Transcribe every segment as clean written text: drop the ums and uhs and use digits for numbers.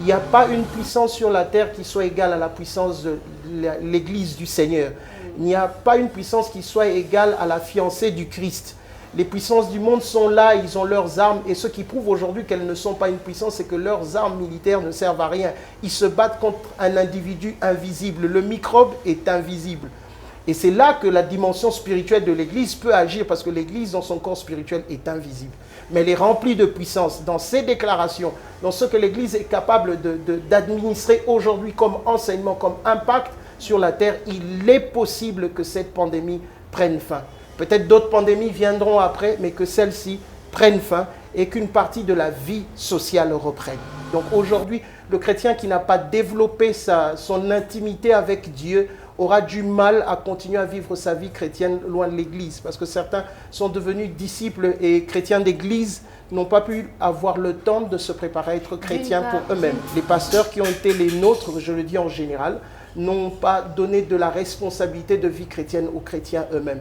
Il n'y a pas une puissance sur la terre qui soit égale à la puissance de l'Église du Seigneur. Il n'y a pas une puissance qui soit égale à la fiancée du Christ. Les puissances du monde sont là, ils ont leurs armes. Et ce qui prouve aujourd'hui qu'elles ne sont pas une puissance, c'est que leurs armes militaires ne servent à rien. Ils se battent contre un individu invisible. Le microbe est invisible. Et c'est là que la dimension spirituelle de l'Église peut agir, parce que l'Église, dans son corps spirituel, est invisible. Mais elle est remplie de puissance. Dans ses déclarations, dans ce que l'Église est capable d'administrer aujourd'hui comme enseignement, comme impact sur la terre, il est possible que cette pandémie prenne fin. Peut-être d'autres pandémies viendront après, mais que celle-ci prenne fin et qu'une partie de la vie sociale reprenne. Donc aujourd'hui, le chrétien qui n'a pas développé son intimité avec Dieu aura du mal à continuer à vivre sa vie chrétienne loin de l'Église. Parce que certains sont devenus disciples et chrétiens d'Église, n'ont pas pu avoir le temps de se préparer à être chrétiens pour eux-mêmes. Les pasteurs qui ont été les nôtres, je le dis en général, n'ont pas donné de la responsabilité de vie chrétienne aux chrétiens eux-mêmes.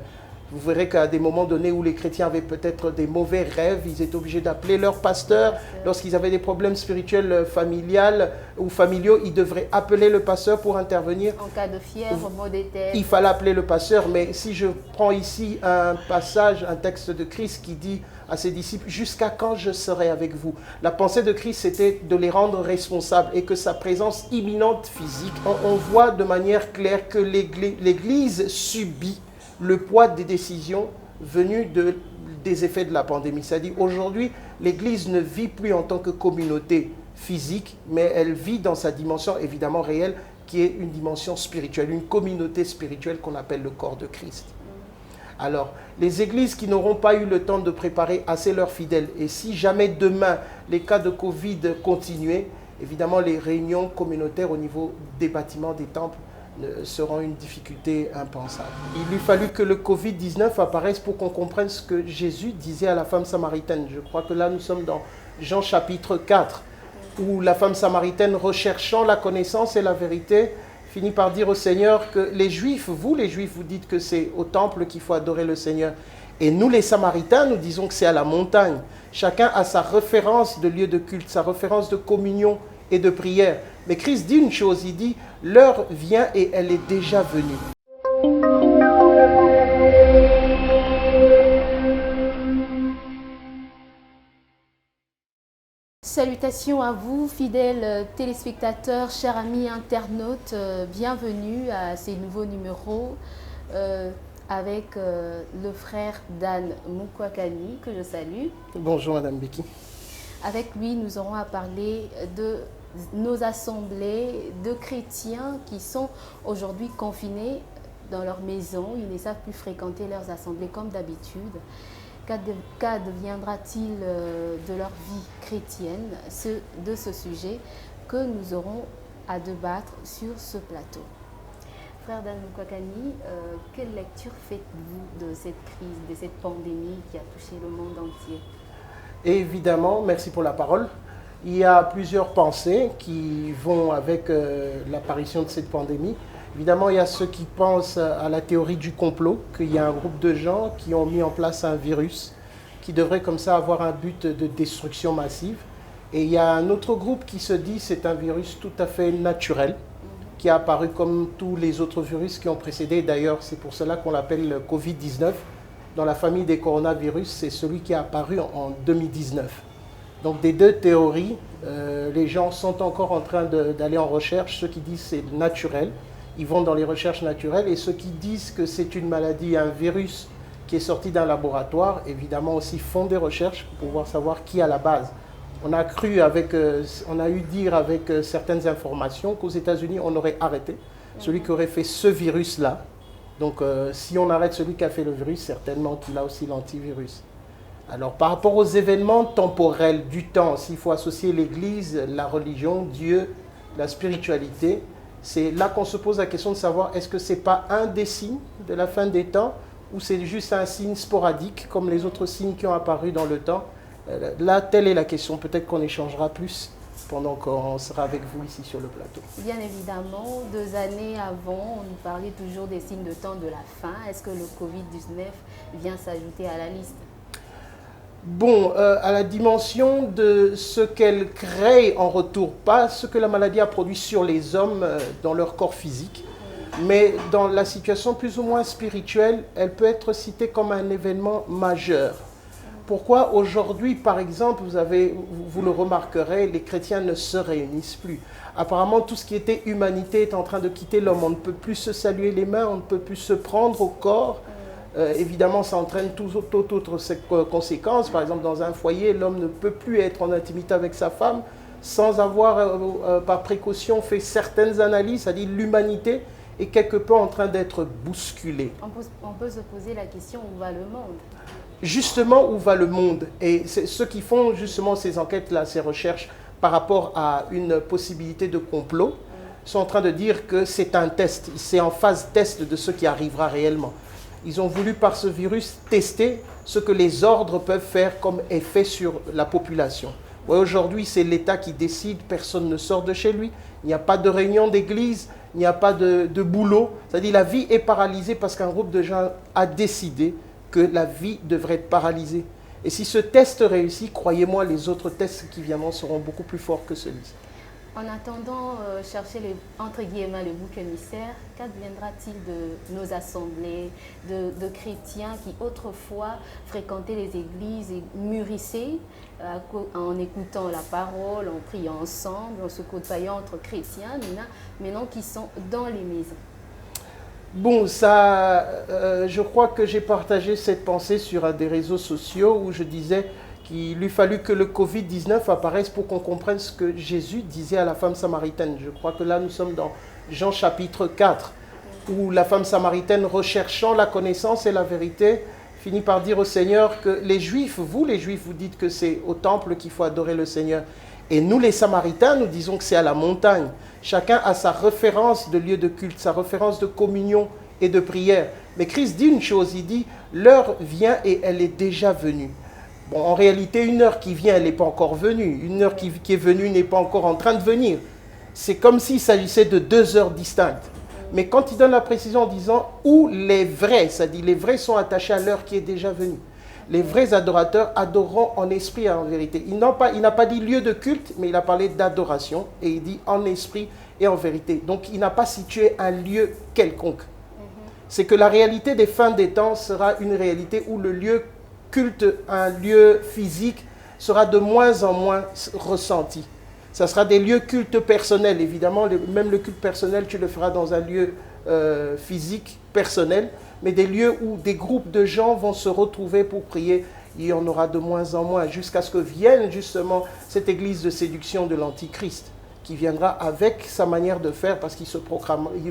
Vous verrez qu'à des moments donnés où les chrétiens avaient peut-être des mauvais rêves, ils étaient obligés d'appeler leur pasteur. Lorsqu'ils avaient des problèmes spirituels familiales ou familiaux, ils devraient appeler le pasteur pour intervenir. En cas de fièvre, maux de tête. Il fallait appeler le pasteur. Mais si je prends ici un passage, un texte de Christ qui dit à ses disciples, jusqu'à quand je serai avec vous? La pensée de Christ, c'était de les rendre responsables et que sa présence imminente physique, on voit de manière claire que l'Église subit le poids des décisions venues des effets de la pandémie. C'est-à-dire aujourd'hui, l'Église ne vit plus en tant que communauté physique, mais elle vit dans sa dimension évidemment réelle, qui est une dimension spirituelle, une communauté spirituelle qu'on appelle le corps de Christ. Alors, les églises qui n'auront pas eu le temps de préparer assez leurs fidèles, et si jamais demain les cas de Covid continuaient, évidemment les réunions communautaires au niveau des bâtiments, des temples, seront une difficulté impensable. Il lui fallut que le Covid-19 apparaisse pour qu'on comprenne ce que Jésus disait à la femme samaritaine. Je crois que là, nous sommes dans Jean chapitre 4, où la femme samaritaine, recherchant la connaissance et la vérité, finit par dire au Seigneur que les Juifs, vous dites que c'est au temple qu'il faut adorer le Seigneur. Et nous, les Samaritains, nous disons que c'est à la montagne. Chacun a sa référence de lieu de culte, sa référence de communion et de prière. Mais Christ dit une chose, il dit, l'heure vient et elle est déjà venue. Salutations à vous, fidèles téléspectateurs, chers amis internautes, bienvenue à ces nouveaux numéros avec le frère Dan Mukwakani, que je salue. Bonjour Madame Becky. Avec lui, nous aurons à parler de nos assemblées de chrétiens qui sont aujourd'hui confinés dans leur maison. Ils ne savent plus fréquenter leurs assemblées comme d'habitude. Qu'adviendra-t-il de leur vie chrétienne? De ce sujet que nous aurons à débattre sur ce plateau. Frère Dan Mukwakani, quelle lecture faites-vous de cette crise, de cette pandémie qui a touché le monde entier? Évidemment, merci pour la parole. Il y a plusieurs pensées qui vont avec l'apparition de cette pandémie. Évidemment, il y a ceux qui pensent à la théorie du complot, qu'il y a un groupe de gens qui ont mis en place un virus qui devrait comme ça avoir un but de destruction massive. Et il y a un autre groupe qui se dit que c'est un virus tout à fait naturel, qui a apparu comme tous les autres virus qui ont précédé. D'ailleurs, c'est pour cela qu'on l'appelle le Covid-19. Dans la famille des coronavirus, c'est celui qui est apparu en 2019. Donc des deux théories, les gens sont encore en train d'aller en recherche. Ceux qui disent que c'est naturel, ils vont dans les recherches naturelles. Et ceux qui disent que c'est une maladie, un virus qui est sorti d'un laboratoire, évidemment aussi font des recherches pour pouvoir savoir qui à la base. On a eu dire avec certaines informations qu'aux États-Unis, on aurait arrêté celui qui aurait fait ce virus-là. Donc si on arrête celui qui a fait le virus, certainement qu'il a aussi l'antivirus. Alors par rapport aux événements temporels du temps, s'il faut associer l'Église, la religion, Dieu, la spiritualité, c'est là qu'on se pose la question de savoir est-ce que ce n'est pas un des signes de la fin des temps ou c'est juste un signe sporadique comme les autres signes qui ont apparu dans le temps. Là, telle est la question. Peut-être qu'on échangera plus pendant qu'on sera avec vous ici sur le plateau. Bien évidemment, 2 années avant, on nous parlait toujours des signes de temps de la fin. Est-ce que le Covid-19 vient s'ajouter à la liste? Bon, à la dimension de ce qu'elle crée en retour, pas ce que la maladie a produit sur les hommes dans leur corps physique, mais dans la situation plus ou moins spirituelle, elle peut être citée comme un événement majeur. Pourquoi aujourd'hui, par exemple, vous le remarquerez, les chrétiens ne se réunissent plus. Apparemment, tout ce qui était humanité est en train de quitter l'homme. On ne peut plus se saluer les mains, on ne peut plus se prendre au corps. Évidemment, ça entraîne toutes autres conséquences. Par exemple, dans un foyer, l'homme ne peut plus être en intimité avec sa femme sans avoir, par précaution, fait certaines analyses, c'est-à-dire l'humanité est quelque peu en train d'être bousculée. On peut se poser la question, où va le monde? Justement, où va le monde? Et ceux qui font justement ces enquêtes-là, ces recherches par rapport à une possibilité de complot, sont en train de dire que c'est un test, c'est en phase test de ce qui arrivera réellement. Ils ont voulu par ce virus tester ce que les ordres peuvent faire comme effet sur la population. Ouais, aujourd'hui, c'est l'État qui décide, personne ne sort de chez lui, il n'y a pas de réunion d'église, il n'y a pas de boulot. C'est-à-dire la vie est paralysée parce qu'un groupe de gens a décidé que la vie devrait être paralysée. Et si ce test réussit, croyez-moi, les autres tests qui viendront seront beaucoup plus forts que celui-ci. En attendant, chercher entre guillemets le bouc émissaire, qu'adviendra-t-il de nos assemblées, de chrétiens qui autrefois fréquentaient les églises et mûrissaient en écoutant la parole, en priant ensemble, en se côtoyant entre chrétiens, maintenant qui sont dans les maisons? Bon, je crois que j'ai partagé cette pensée sur des réseaux sociaux où je disais qu'il lui fallut que le Covid-19 apparaisse pour qu'on comprenne ce que Jésus disait à la femme samaritaine. Je crois que là, nous sommes dans Jean chapitre 4, où la femme samaritaine, recherchant la connaissance et la vérité, finit par dire au Seigneur que les Juifs, vous dites que c'est au temple qu'il faut adorer le Seigneur. Et nous, les Samaritains, nous disons que c'est à la montagne. Chacun a sa référence de lieu de culte, sa référence de communion et de prière. Mais Christ dit une chose, il dit, l'heure vient et elle est déjà venue. Bon, en réalité, une heure qui vient, elle n'est pas encore venue. Une heure qui est venue n'est pas encore en train de venir. C'est comme s'il s'agissait de 2 heures distinctes. Mais quand il donne la précision en disant où les vrais, c'est-à-dire les vrais sont attachés à l'heure qui est déjà venue. Les vrais adorateurs adoreront en esprit et en vérité. Il n'a pas dit lieu de culte, mais il a parlé d'adoration. Et il dit en esprit et en vérité. Donc il n'a pas situé un lieu quelconque. C'est que la réalité des fins des temps sera une réalité où le lieu culte, un lieu physique, sera de moins en moins ressenti. Ça sera des lieux cultes personnels, évidemment. Même le culte personnel, tu le feras dans un lieu physique, personnel. Mais des lieux où des groupes de gens vont se retrouver pour prier, il y en aura de moins en moins, jusqu'à ce que vienne justement cette église de séduction de l'Antichrist, qui viendra avec sa manière de faire, parce qu'il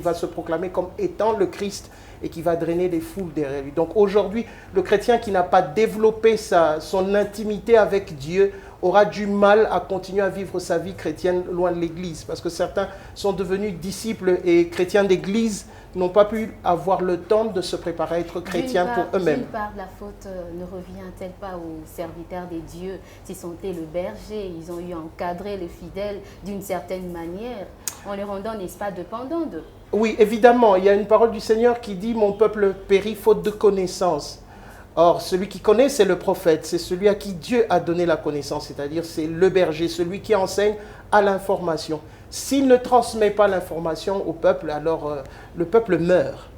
va se proclamer comme étant le Christ et qui va drainer les foules derrière lui. Donc aujourd'hui, le chrétien qui n'a pas développé son intimité avec Dieu aura du mal à continuer à vivre sa vie chrétienne loin de l'église, parce que certains sont devenus disciples et chrétiens d'église, n'ont pas pu avoir le temps de se préparer à être chrétiens pour eux-mêmes. D'une part, la faute ne revient-elle pas aux serviteurs des dieux? S'ils sont le berger, ils ont eu encadré les fidèles d'une certaine manière, en les rendant, n'est-ce pas, dépendants d'eux? Oui, évidemment, il y a une parole du Seigneur qui dit « Mon peuple périt faute de connaissance ». Or, celui qui connaît, c'est le prophète, c'est celui à qui Dieu a donné la connaissance, c'est-à-dire c'est le berger, celui qui enseigne à l'information. S'il ne transmet pas l'information au peuple, alors le peuple meurt.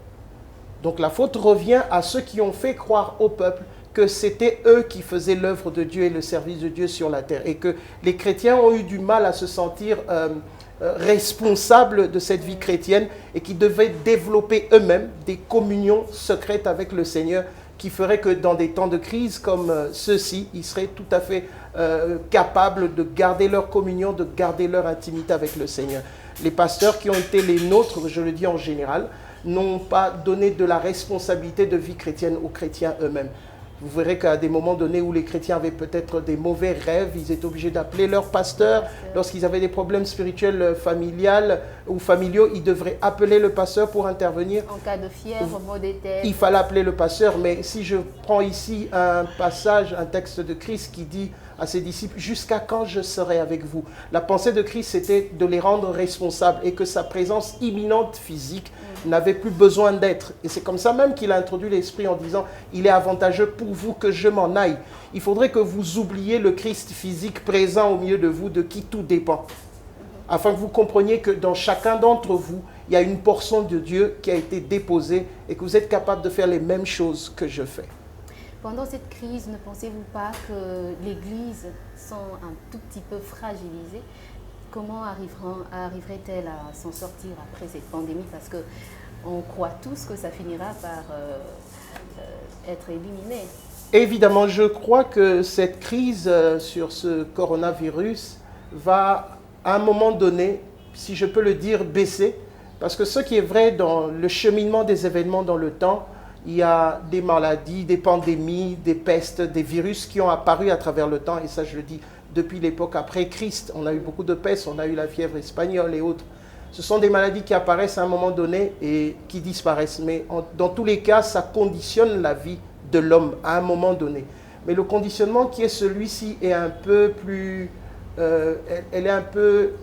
Donc la faute revient à ceux qui ont fait croire au peuple que c'était eux qui faisaient l'œuvre de Dieu et le service de Dieu sur la terre. Et que les chrétiens ont eu du mal à se sentir responsables de cette vie chrétienne et qui devaient développer eux-mêmes des communions secrètes avec le Seigneur qui ferait que dans des temps de crise comme ceux-ci, ils seraient tout à fait capables de garder leur communion, de garder leur intimité avec le Seigneur. Les pasteurs qui ont été les nôtres, je le dis en général, n'ont pas donné de la responsabilité de vie chrétienne aux chrétiens eux-mêmes. Vous verrez qu'à des moments donnés où les chrétiens avaient peut-être des mauvais rêves, ils étaient obligés d'appeler leur pasteur. Lorsqu'ils avaient des problèmes spirituels familiaux, ils devraient appeler le pasteur pour intervenir. En cas de fièvre, maux de tête. Il fallait appeler le pasteur. Mais si je prends ici un passage, un texte de Christ qui dit à ses disciples, jusqu'à quand je serai avec vous? La pensée de Christ, c'était de les rendre responsables et que sa présence imminente physique n'avait plus besoin d'être. Et c'est comme ça même qu'il a introduit l'Esprit en disant, il est avantageux pour vous que je m'en aille. Il faudrait que vous oubliez le Christ physique présent au milieu de vous, de qui tout dépend. Afin que vous compreniez que dans chacun d'entre vous, il y a une portion de Dieu qui a été déposée et que vous êtes capable de faire les mêmes choses que je fais. Pendant cette crise, ne pensez-vous pas que l'Église sont un tout petit peu fragilisée? Comment arriverait-elle à s'en sortir après cette pandémie? Parce qu'on croit tous que ça finira par être éliminé. Évidemment, je crois que cette crise sur ce coronavirus va, à un moment donné, si je peux le dire, baisser. Parce que ce qui est vrai dans le cheminement des événements dans le temps, il y a des maladies, des pandémies, des pestes, des virus qui ont apparu à travers le temps. Et ça, je le dis depuis l'époque après Christ. On a eu beaucoup de pestes, on a eu la fièvre espagnole et autres. Ce sont des maladies qui apparaissent à un moment donné et qui disparaissent. Mais dans tous les cas, ça conditionne la vie de l'homme à un moment donné. Mais le conditionnement qui est celui-ci est un peu plus... elle est un peu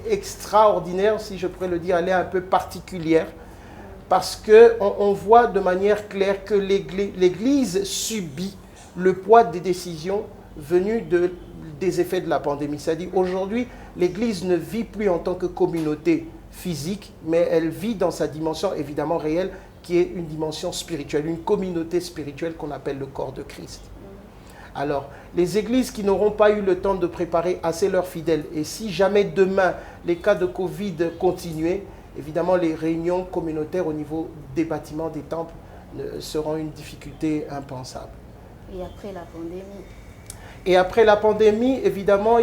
extraordinaire, si je pourrais le dire. Elle est un peu particulière. Parce qu'on voit de manière claire que l'Église subit le poids des décisions venues des effets de la pandémie. C'est-à-dire aujourd'hui, l'Église ne vit plus en tant que communauté physique, mais elle vit dans sa dimension évidemment réelle, qui est une dimension spirituelle, une communauté spirituelle qu'on appelle le corps de Christ. Alors, les églises qui n'auront pas eu le temps de préparer assez leurs fidèles, et si jamais demain les cas de Covid continuaient, évidemment, les réunions communautaires au niveau des bâtiments, des temples, seront une difficulté impensable. Et après la pandémie? Et après la pandémie, évidemment,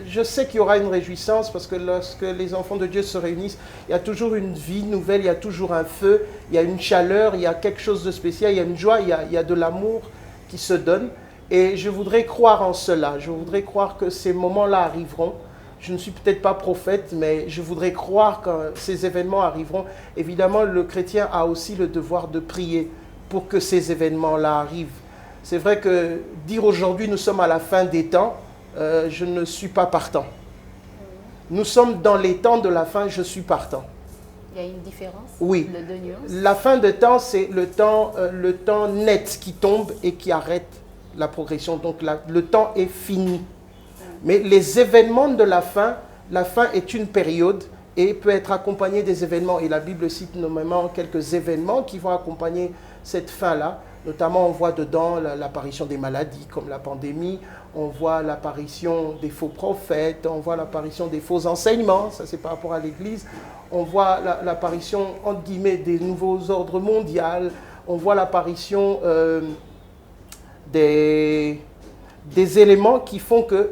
je sais qu'il y aura une réjouissance parce que lorsque les enfants de Dieu se réunissent, il y a toujours une vie nouvelle, il y a toujours un feu, il y a une chaleur, il y a quelque chose de spécial, il y a une joie, il y a de l'amour qui se donne. Et je voudrais croire en cela, je voudrais croire que ces moments-là arriveront. Je ne suis peut-être pas prophète, mais je voudrais croire que ces événements arriveront. Évidemment, le chrétien a aussi le devoir de prier pour que ces événements-là arrivent. C'est vrai que dire aujourd'hui nous sommes à la fin des temps, je ne suis pas partant. Nous sommes dans les temps de la fin, je suis partant. Il y a une différence? Oui. Le deux nuances? La fin de temps, c'est le temps net qui tombe et qui arrête la progression. Donc le temps est fini. Mais les événements de la fin est une période et peut être accompagnée des événements. Et la Bible cite nommément quelques événements qui vont accompagner cette fin-là. Notamment, on voit dedans l'apparition des maladies comme la pandémie, on voit l'apparition des faux prophètes, on voit l'apparition des faux enseignements, ça c'est par rapport à l'Église, on voit l'apparition, entre guillemets, des nouveaux ordres mondiaux, on voit l'apparition des éléments qui font que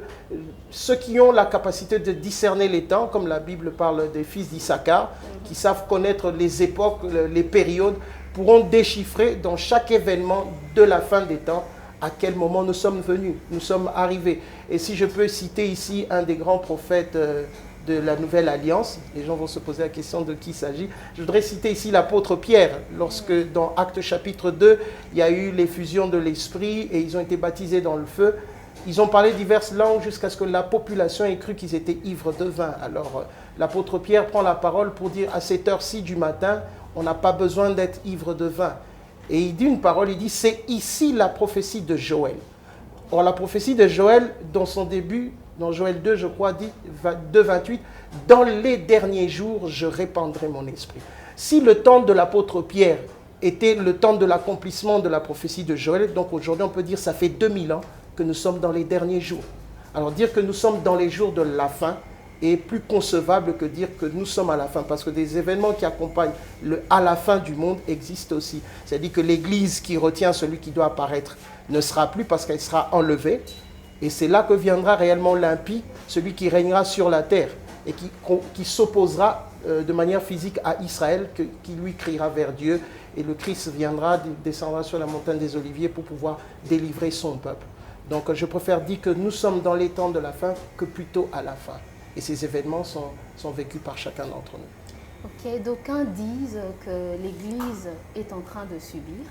ceux qui ont la capacité de discerner les temps, comme la Bible parle des fils d'Issachar, qui savent connaître les époques, les périodes, pourront déchiffrer dans chaque événement de la fin des temps à quel moment nous sommes venus, nous sommes arrivés. Et si je peux citer ici un des grands prophètes de la Nouvelle Alliance, les gens vont se poser la question de qui il s'agit. Je voudrais citer ici l'apôtre Pierre, lorsque dans Actes chapitre 2, il y a eu l'effusion de l'Esprit et ils ont été baptisés dans le feu. Ils ont parlé diverses langues jusqu'à ce que la population ait cru qu'ils étaient ivres de vin. Alors l'apôtre Pierre prend la parole pour dire à cette heure-ci du matin, on n'a pas besoin d'être ivre de vin. Et il dit une parole, il dit, c'est ici la prophétie de Joël. Or la prophétie de Joël, dans son début, dans Joël 2, je crois, dit 2,28, dans les derniers jours, je répandrai mon esprit. Si le temps de l'apôtre Pierre était le temps de l'accomplissement de la prophétie de Joël, donc aujourd'hui on peut dire ça fait 2000 ans que nous sommes dans les derniers jours. Alors dire que nous sommes dans les jours de la fin est plus concevable que dire que nous sommes à la fin, parce que des événements qui accompagnent à la fin du monde existent aussi. C'est-à-dire que l'Église qui retient celui qui doit apparaître ne sera plus parce qu'elle sera enlevée, et c'est là que viendra réellement l'impie, celui qui régnera sur la terre et qui s'opposera de manière physique à Israël, qui lui criera vers Dieu, et le Christ viendra, descendra sur la montagne des Oliviers pour pouvoir délivrer son peuple. Donc je préfère dire que nous sommes dans les temps de la fin que plutôt à la fin. Et ces événements sont vécus par chacun d'entre nous. Ok, d'aucuns disent que l'Église est en train de subir.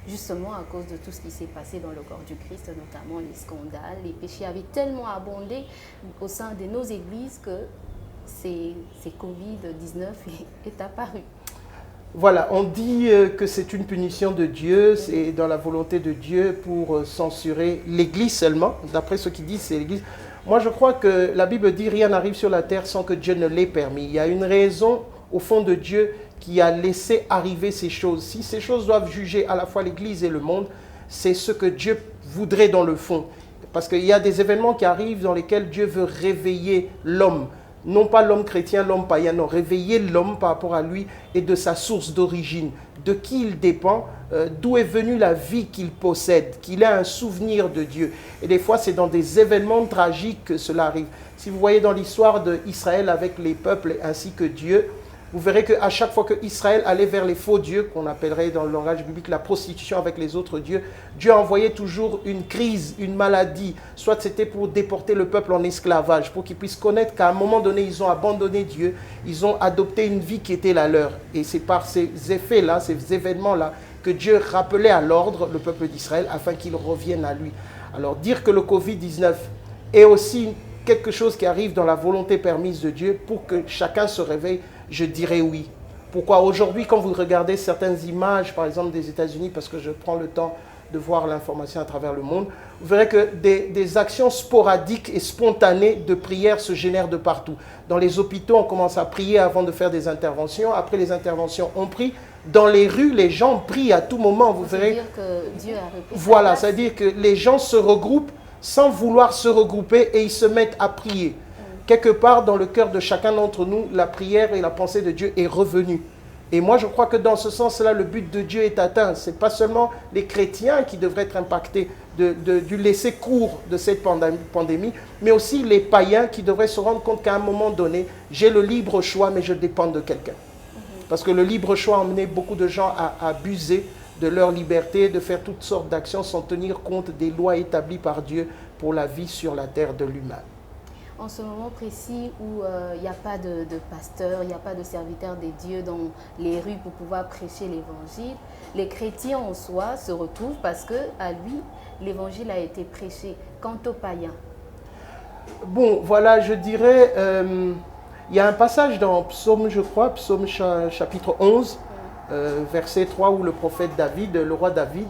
justement à cause de tout ce qui s'est passé dans le corps du Christ, notamment les scandales, les péchés avaient tellement abondé au sein de nos églises que c'est Covid-19 est apparu. Voilà, on dit que c'est une punition de Dieu, c'est dans la volonté de Dieu pour censurer l'Église seulement. D'après ce qu'ils disent, c'est l'Église. Moi, je crois que la Bible dit rien n'arrive sur la terre sans que Dieu ne l'ait permis. Il y a une raison au fond de Dieu qui a laissé arriver ces choses. Si ces choses doivent juger à la fois l'Église et le monde, c'est ce que Dieu voudrait dans le fond. Parce qu'il y a des événements qui arrivent dans lesquels Dieu veut réveiller l'homme. Non pas l'homme chrétien, l'homme païen, non, réveiller l'homme par rapport à lui et de sa source d'origine, de qui il dépend, d'où est venue la vie qu'il possède, qu'il a un souvenir de Dieu. Et des fois, c'est dans des événements tragiques que cela arrive. Si vous voyez dans l'histoire d'Israël avec les peuples ainsi que Dieu, vous verrez qu'à chaque fois qu'Israël allait vers les faux dieux, qu'on appellerait dans le langage biblique la prostitution avec les autres dieux, Dieu envoyait toujours une crise, une maladie. Soit c'était pour déporter le peuple en esclavage, pour qu'ils puissent connaître qu'à un moment donné, ils ont abandonné Dieu, ils ont adopté une vie qui était la leur. Et c'est par ces effets-là, ces événements-là, que Dieu rappelait à l'ordre le peuple d'Israël afin qu'il revienne à lui. Alors dire que le Covid-19 est aussi quelque chose qui arrive dans la volonté permise de Dieu pour que chacun se réveille, je dirais oui. Pourquoi aujourd'hui, quand vous regardez certaines images, par exemple des États-Unis, parce que je prends le temps de voir l'information à travers le monde, vous verrez que des actions sporadiques et spontanées de prière se génèrent de partout. Dans les hôpitaux, on commence à prier avant de faire des interventions. Après les interventions, on prie. Dans les rues, les gens prient à tout moment. Vous verrez. C'est-à-dire que Dieu a repris Voilà, c'est-à-dire que les gens se regroupent sans vouloir se regrouper et ils se mettent à prier. Quelque part dans le cœur de chacun d'entre nous, la prière et la pensée de Dieu est revenue. Et moi, je crois que dans ce sens-là, le but de Dieu est atteint. Ce n'est pas seulement les chrétiens qui devraient être impactés du laisser court de cette pandémie, mais aussi les païens qui devraient se rendre compte qu'à un moment donné, j'ai le libre choix, mais je dépends de quelqu'un. Parce que le libre choix a amené beaucoup de gens à abuser de leur liberté, de faire toutes sortes d'actions sans tenir compte des lois établies par Dieu pour la vie sur la terre de l'humain. En ce moment précis où il n'y a pas de pasteur, il n'y a pas de serviteur des dieux dans les rues pour pouvoir prêcher l'évangile, les chrétiens en soi se retrouvent parce qu'à lui, l'évangile a été prêché. Quant aux païens. Bon, voilà, je dirais, il y a un passage dans Psaume, je crois, Psaume chapitre 11, verset 3, où le prophète David, le roi David,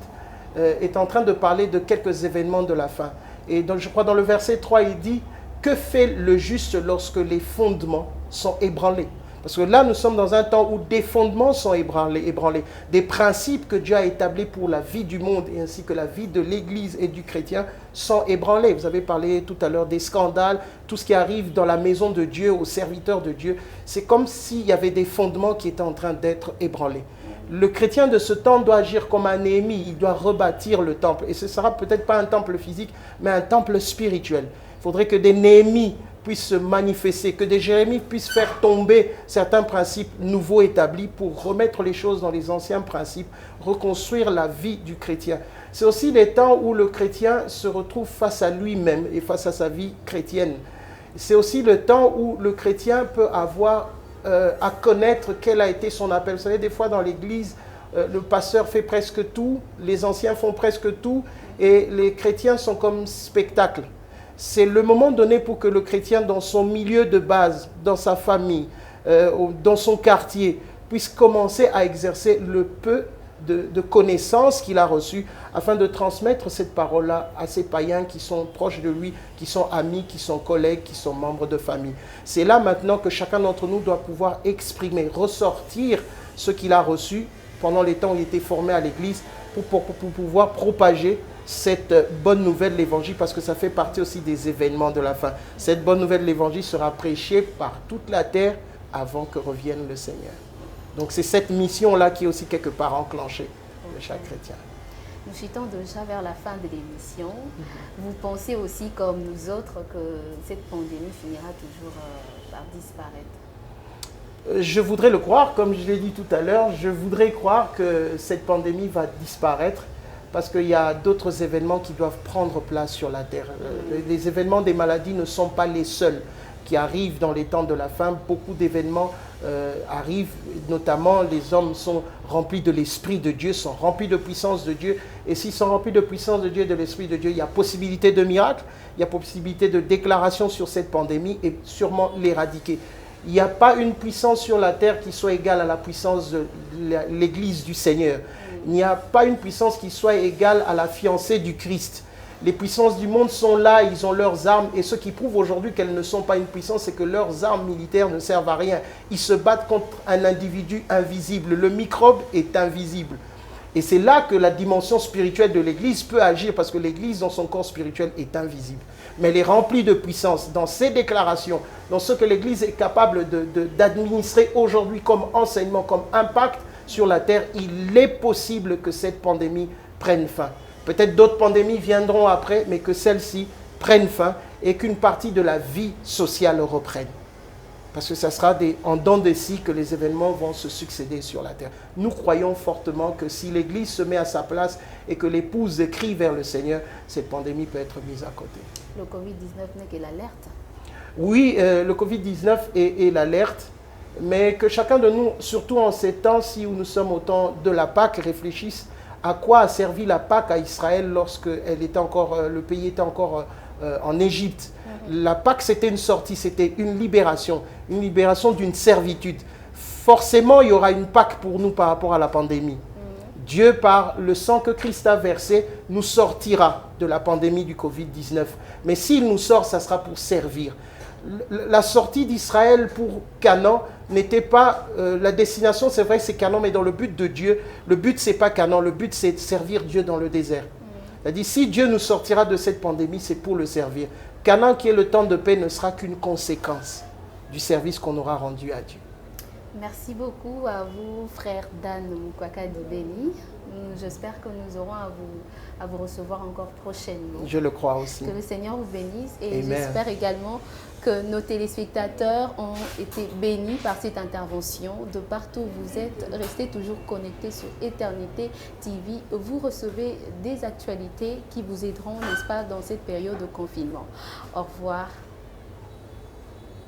est en train de parler de quelques événements de la fin. Et donc, je crois dans le verset 3, il dit « Que fait le juste lorsque les fondements sont ébranlés ?» Parce que là, nous sommes dans un temps où des fondements sont ébranlés. Des principes que Dieu a établis pour la vie du monde et ainsi que la vie de l'Église et du chrétien sont ébranlés. Vous avez parlé tout à l'heure des scandales, tout ce qui arrive dans la maison de Dieu, aux serviteurs de Dieu. C'est comme s'il y avait des fondements qui étaient en train d'être ébranlés. Le chrétien de ce temps doit agir comme un Néhémie. Il doit rebâtir le temple. Et ce ne sera peut-être pas un temple physique, mais un temple spirituel. Il faudrait que des Néhémies puissent se manifester, que des Jérémies puissent faire tomber certains principes nouveaux établis pour remettre les choses dans les anciens principes, reconstruire la vie du chrétien. C'est aussi les temps où le chrétien se retrouve face à lui-même et face à sa vie chrétienne. C'est aussi le temps où le chrétien peut avoir à connaître quel a été son appel. Vous savez, des fois dans l'église, le pasteur fait presque tout, les anciens font presque tout, et les chrétiens sont comme spectacle. C'est le moment donné pour que le chrétien, dans son milieu de base, dans sa famille, dans son quartier, puisse commencer à exercer le peu de connaissances qu'il a reçues afin de transmettre cette parole-là à ses païens qui sont proches de lui, qui sont amis, qui sont collègues, qui sont membres de famille. C'est là maintenant que chacun d'entre nous doit pouvoir exprimer, ressortir ce qu'il a reçu pendant les temps où il était formé à l'église pour pouvoir propager cette bonne nouvelle de l'évangile, parce que ça fait partie aussi des événements de la fin. Cette bonne nouvelle de l'évangile sera prêchée par toute la terre avant que revienne le Seigneur. Donc c'est cette mission-là qui est aussi quelque part enclenchée de chaque chrétien. Nous chutons déjà vers la fin de l'émission. Vous pensez aussi, comme nous autres, que cette pandémie finira toujours par disparaître? Je voudrais le croire, comme je l'ai dit tout à l'heure, je voudrais croire que cette pandémie va disparaître parce qu'il y a d'autres événements qui doivent prendre place sur la terre. Les événements des maladies ne sont pas les seuls qui arrive dans les temps de la fin. Beaucoup d'événements arrivent, notamment les hommes sont remplis de l'Esprit de Dieu, sont remplis de puissance de Dieu. Et s'ils sont remplis de puissance de Dieu et de l'Esprit de Dieu, il y a possibilité de miracle, il y a possibilité de déclaration sur cette pandémie et sûrement l'éradiquer. Il n'y a pas une puissance sur la terre qui soit égale à la puissance de l'Église du Seigneur. Il n'y a pas une puissance qui soit égale à la fiancée du Christ. Les puissances du monde sont là, ils ont leurs armes. Et ce qui prouve aujourd'hui qu'elles ne sont pas une puissance, c'est que leurs armes militaires ne servent à rien. Ils se battent contre un individu invisible. Le microbe est invisible. Et c'est là que la dimension spirituelle de l'Église peut agir, parce que l'Église, dans son corps spirituel, est invisible. Mais elle est remplie de puissance. Dans ses déclarations, dans ce que l'Église est capable d'administrer aujourd'hui comme enseignement, comme impact sur la terre, il est possible que cette pandémie prenne fin. Peut-être d'autres pandémies viendront après, mais que celle-ci prenne fin et qu'une partie de la vie sociale reprenne. Parce que ça sera en dents de scie que les événements vont se succéder sur la terre. Nous croyons fortement que si l'Église se met à sa place et que l'épouse crie vers le Seigneur, cette pandémie peut être mise à côté. Le Covid-19 n'est que l'alerte. Oui, le Covid-19 est l'alerte, mais que chacun de nous, surtout en ces temps-ci où nous sommes au temps de la Pâque, réfléchisse à quoi a servi la Pâque à Israël lorsque le pays était encore en Égypte. La Pâque, c'était une sortie, c'était une libération d'une servitude. Forcément, il y aura une Pâque pour nous par rapport à la pandémie. Dieu, par le sang que Christ a versé, nous sortira de la pandémie du Covid-19. Mais s'il nous sort, ça sera pour servir. La sortie d'Israël pour Canaan n'était pas la destination, c'est vrai, c'est Canaan, mais dans le but de Dieu. Le but, c'est pas Canaan, le but, c'est de servir Dieu dans le désert. C'est-à-dire, si Dieu nous sortira de cette pandémie, c'est pour le servir. Canaan, qui est le temps de paix, ne sera qu'une conséquence du service qu'on aura rendu à Dieu. Merci beaucoup à vous, frère Dan Mukwakadi Béni. J'espère que nous aurons à vous recevoir encore prochainement. Je le crois aussi. Que le Seigneur vous bénisse et Amen. j'espère également que nos téléspectateurs ont été bénis par cette intervention. De partout où vous êtes, restez toujours connectés sur Éternité TV. Vous recevez des actualités qui vous aideront, n'est-ce pas, dans cette période de confinement. Au revoir.